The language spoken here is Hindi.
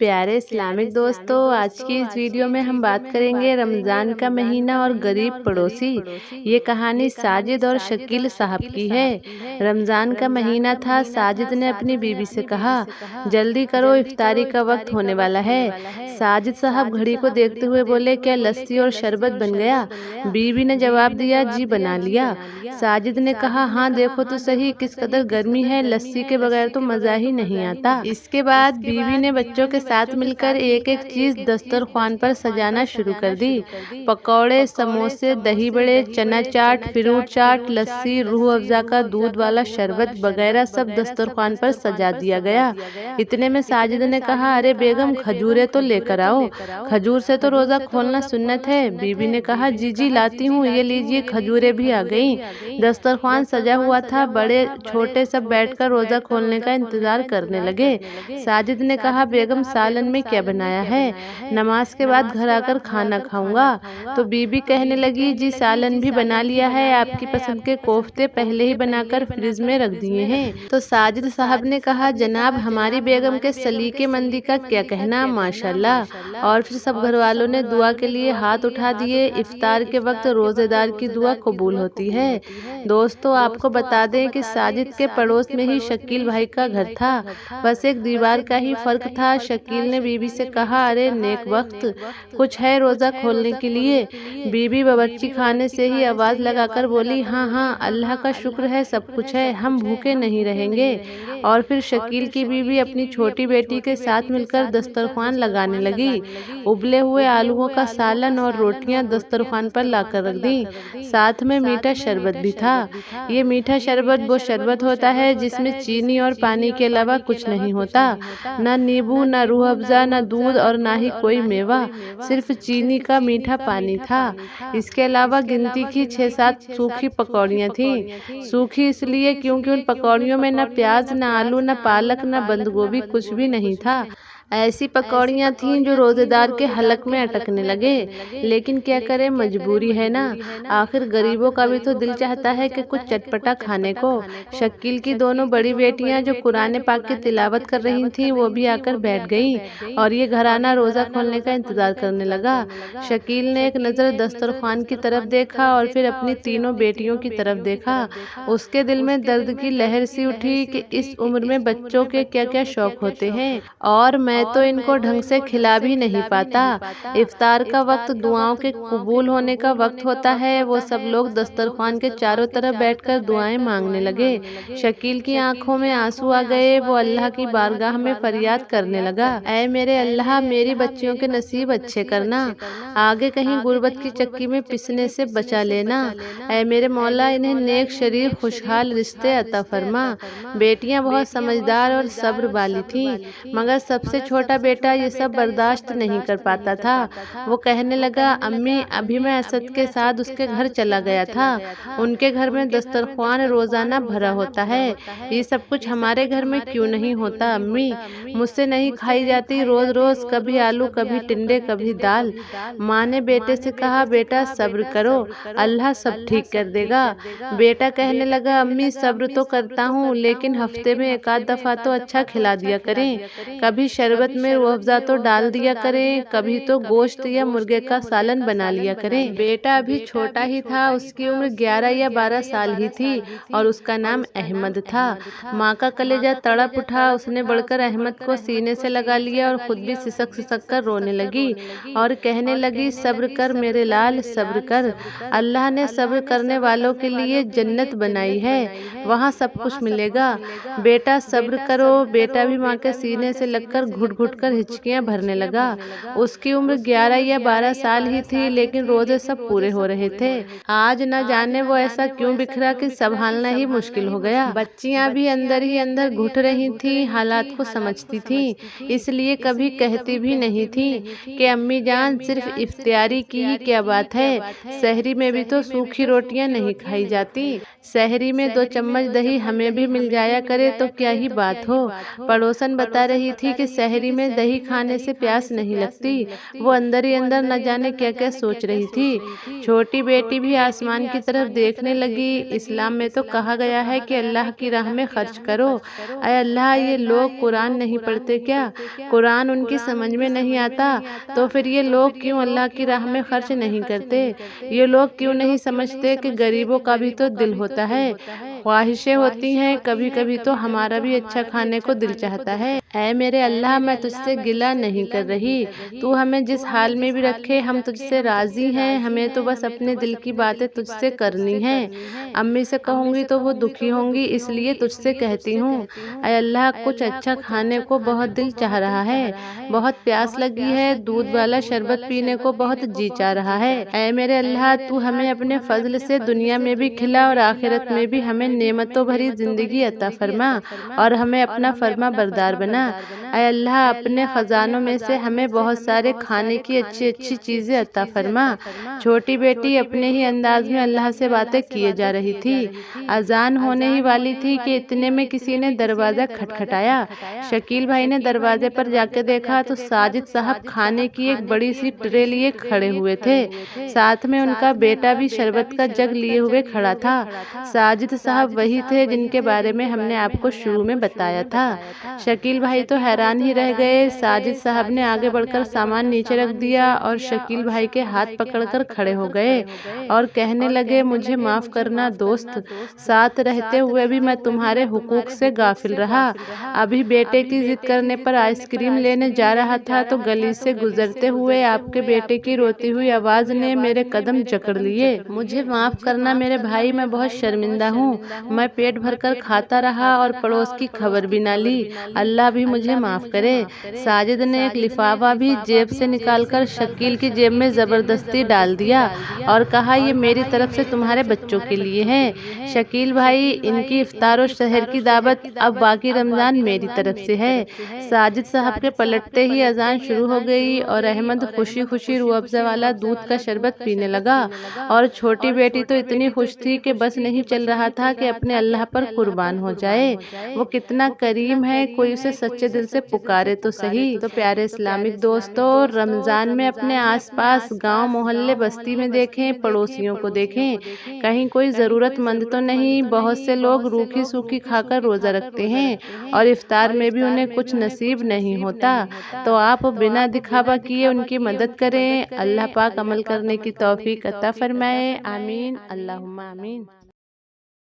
प्यारे इस्लामिक दोस्तों, आज की इस वीडियो में हम बात करेंगे रमज़ान का महीना और गरीब पड़ोसी। ये कहानी साजिद और शकील साहब की है। रमज़ान का महीना था। साजिद ने अपनी बीवी से कहा, जल्दी करो, इफ्तारी का वक्त होने वाला है। साजिद साहब घड़ी को देखते हुए बोले, क्या लस्सी और शरबत बन गया? बीवी ने जवाब दिया, जी बना लिया। साजिद ने कहा, हाँ देखो तो सही किस कदर गर्मी है, लस्सी के बगैर तो मज़ा ही नहीं आता। इसके बाद बीवी ने बच्चों के साथ मिलकर एक एक चीज दस्तरख्वान पर सजाना शुरू कर दी। पकौड़े, समोसे, दही बड़े, चना चाट, फ्रूट चाट, लस्सी, रूह अफ़ज़ा का दूध वाला शरबत वगैरह सब दस्तरख्वान पर सजा दिया गया। इतने में साजिद ने कहा, अरे बेगम, खजूरें तो लेकर आओ, खजूर से तो रोज़ा खोलना सुन्नत है। बीवी ने कहा, जी जी लाती हूँ, ये लीजिए, खजूरें भी आ गईं। दस्तरख्वान सजा हुआ था। बड़े छोटे सब बैठकर रोज़ा खोलने का इंतजार करने लगे। साजिद ने कहा, बेगम, सालन में क्या बनाया है? नमाज के बाद घर आकर खाना खाऊंगा। तो बीबी कहने लगी, जी सालन भी बना लिया है, आपकी पसंद के कोफ्ते पहले ही बनाकर फ्रिज में रख दिए हैं। तो साजिद साहब ने कहा, जनाब, हमारी बेगम के सलीके मंदी का क्या कहना, माशाल्लाह। और फिर सब घर वालों ने दुआ के लिए हाथ उठा दिए। इफ्तार के वक्त रोजेदार की दुआ कबूल होती है। दोस्तों, आपको बता दें कि साजिद के पड़ोस में ही शकील भाई का घर था। बस एक दीवार का ही फर्क था। शकील ने बीवी से कहा, अरे नेक वक्त, कुछ है रोज़ा खोलने के लिए? बीवी बावर्ची खाने से ही आवाज़ लगाकर बोली, हाँ हाँ, अल्लाह का शुक्र है, सब कुछ है, हम भूखे नहीं रहेंगे। और फिर शकील की बीवी अपनी छोटी बेटी के साथ मिलकर दस्तरख्वान लगाने लगी। उबले हुए आलूओं का सालन और रोटियां दस्तरख्वान पर लाकर रख दी। साथ में मीठा शरबत भी था। ये मीठा शरबत वो शरबत होता है जिसमें चीनी और पानी के अलावा कुछ नहीं होता। ना नींबू, ना रूह अफ़ज़ा, ना दूध और ना ही कोई मेवा, सिर्फ चीनी का मीठा पानी था। इसके अलावा गिनती की 6-7 सूखी पकौड़ियाँ थीं। सूखी इसलिए क्योंकि उन पकौड़ियों में न प्याज, न आलू, न पालक, न बंद गोभी, कुछ भी नहीं था। ऐसी पकौड़ियाँ थीं जो रोजेदार के हलक में अटकने लगे। लेकिन क्या करें, मजबूरी है ना। आखिर गरीबों का भी तो दिल चाहता है कि कुछ चटपटा खाने को। शकील की दोनों बड़ी बेटियां जो कुरान पाक की तिलावत कर रही थीं, वो भी आकर बैठ गईं और ये घराना रोज़ा खोलने का इंतजार करने लगा। शकील ने एक नज़र दस्तरख्वान की तरफ देखा और फिर अपनी तीनों बेटियों की तरफ देखा। उसके दिल में दर्द की लहर सी उठी कि इस उम्र में बच्चों के क्या क्या शौक होते हैं, और मैं तो इनको ढंग से खिला भी नहीं पाता। इफ्तार का वक्त दुआओं के कबूल होने का वक्त होता है। वो सब लोग दस्तरख्वान के चारों तरफ बैठकर दुआएं मांगने लगे। शकील की आंखों में आंसू आ गए। वो अल्लाह की बारगाह में फरियाद करने लगा, ऐ मेरे अल्लाह, मेरी बच्चियों के नसीब अच्छे करना, आगे कहीं गुर्बत की चक्की में पिसने से बचा लेना। ऐ मेरे मौला, इन्हें नेक, शरीफ, खुशहाल रिश्ते अता फरमा। बेटियां बहुत समझदार और सब्र वाली थीं, मगर सबसे छोटा बेटा ये सब बर्दाश्त नहीं कर पाता था। वो कहने लगा, अम्मी, अभी मैं असद के साथ उसके घर चला गया था। उनके घर में दस्तरख्वान रोजाना भरा होता है। ये सब कुछ हमारे घर में क्यों नहीं होता अम्मी? मुझसे नहीं खाई जाती रोज रोज, कभी आलू, कभी टिंडे, कभी दाल। माँ ने बेटे से कहा, बेटा सब्र करो, अल्लाह सब ठीक कर देगा। बेटा कहने लगा, अम्मी सब्र तो करता हूँ, लेकिन हफ्ते में एक आध दफा तो अच्छा खिला दिया करें। कभी शरबत में रूह अफ़ज़ा तो डाल दिया करें, कभी तो गोश्त या मुर्गे का सालन बना लिया करें। बेटा अभी छोटा ही था, उसकी उम्र 11 या 12 साल ही थी और उसका नाम अहमद था। माँ का कलेजा तड़प उठा। उसने बढ़कर अहमद को सीने से लगा लिया और खुद भी सिसक सिसक कर रोने लगी और कहने लगी, सब्र कर मेरे लाल, सब्र कर। अल्लाह ने सब्र करने वालों के लिए जन्नत बनाई है, वहाँ सब कुछ मिलेगा। बेटा सब्र करो। बेटा भी माँ के सीने से लगकर घुट घुट कर हिचकियां भरने लगा। उसकी उम्र 11 या 12 साल ही थी, लेकिन रोजे सब पूरे हो रहे थे। आज न जाने वो ऐसा क्यों बिखरा कि संभालना ही मुश्किल हो गया। बच्चियां भी अंदर ही अंदर घुट रही थीं, हालात को समझती थीं, इसलिए कभी कहती भी नहीं थीं कि अम्मी जान, सिर्फ इफ्तियारी की ही क्या बात है, सहरी में भी तो सूखी रोटियां नहीं खाई जाती। सहरी में 2 चम्मच दही हमें भी मिल जाया करे तो क्या ही बात हो। पड़ोसन बता रही थी कि सहरी में दही खाने से प्यास नहीं लगती। वो अंदर ही अंदर न जाने क्या क्या सोच रही थी। छोटी बेटी भी आसमान की तरफ देखने लगी। इस्लाम में तो कहा गया है कि अल्लाह की राह में खर्च करो। अय अल्लाह, ये लोग कुरान नहीं पढ़ते क्या? कुरान उनकी समझ में नहीं आता तो फिर ये लोग क्यों अल्लाह की राह में खर्च नहीं करते? ये लोग क्यों नहीं समझते कि गरीबों का भी तो दिल होता है, ख्वाहिशें होती हैं, कभी कभी तो हमारा भी अच्छा खाने को दिल चाहता है। ऐ मेरे अल्लाह, मैं तुझसे गिला नहीं कर रही, तू हमें जिस हाल में भी रखे हम तुझसे राजी हैं। हमें तो बस अपने दिल की बातें तुझसे करनी है। अम्मी से कहूँगी तो वो दुखी होंगी, इसलिए तुझसे कहती हूँ। ऐ अल्लाह, कुछ अच्छा खाने को बहुत दिल चाह रहा है, बहुत प्यास लगी है, दूध वाला शरबत पीने को बहुत जी चाह रहा है। ऐ मेरे अल्लाह, तू हमें अपने फजल से दुनिया में भी खिला और आखिरत में भी हमें नेमतों भरी जिंदगी अता फरमा और हमें अपना फरमा बरदार बना। ऐ अल्लाह, अपने खजानों में से हमें बहुत सारे खाने की अच्छी अच्छी चीजें अता फरमा। छोटी बेटी अपने ही अंदाज में अल्लाह से बातें किए जा रही थी। अजान होने ही वाली थी कि इतने में किसी ने दरवाजा खटखटाया। शकील भाई ने दरवाजे पर जाके देखा तो साजिद साहब खाने की एक बड़ी सी ट्रे लिए खड़े हुए थे। साथ में उनका बेटा भी शरबत का जग लिए हुए खड़ा था। साजिद साहब वही थे जिनके बारे में हमने आपको शुरू में बताया था। शकील भाई तो हैरान ही रह गए। साजिद साहब ने आगे बढ़कर सामान नीचे रख दिया और शकील भाई के हाथ पकड़कर खड़े हो गए और कहने लगे, मुझे माफ करना दोस्त, साथ रहते हुए भी मैं तुम्हारे हुकूक से गाफिल रहा। अभी बेटे की जिद करने पर आइसक्रीम लेने जा रहा था तो गली से गुजरते हुए आपके बेटे की रोती हुई आवाज ने मेरे कदम जकड़ लिए। मुझे माफ करना मेरे भाई, मैं बहुत शर्मिंदा हूँ। मैं पेट भरकर खाता रहा और पड़ोस की खबर भी ना ली। अल्लाह भी मुझे माफ करे। साजिद ने एक लिफाफा भी जेब से निकालकर शकील की जेब में जबरदस्ती डाल दिया और कहा, ये मेरी तरफ से तुम्हारे बच्चों के लिए है। शकील भाई, इनकी इफ्तार और शहर की दावत, अब बाकी रमजान मेरी तरफ से है। साजिद साहब के पलटते ही अजान शुरू हो गई और अहमद खुशी खुशी रूह अफ़ज़ा वाला दूध का शरबत पीने लगा और छोटी बेटी तो इतनी खुश थी कि बस नहीं चल रहा था कि अपने अल्लाह पर कुर्बान हो जाए। वो कितना करीम है, कोई उसे सच्चे दिल से पुकारे तो सही। तो प्यारे इस्लामिक दोस्तों, रमजान में अपने आसपास गांव मोहल्ले बस्ती में देखें, पड़ोसियों को देखें, कहीं कोई ज़रूरतमंद तो नहीं। बहुत से लोग रूखी सूखी खाकर रोज़ा रखते हैं और इफ्तार में भी उन्हें कुछ नसीब नहीं होता। तो आप बिना दिखावा किए उनकी मदद करें। अल्लाह पाक अमल करने की तौफीक अता फरमाए। आमीन, अल्लाहुम्मा आमीन।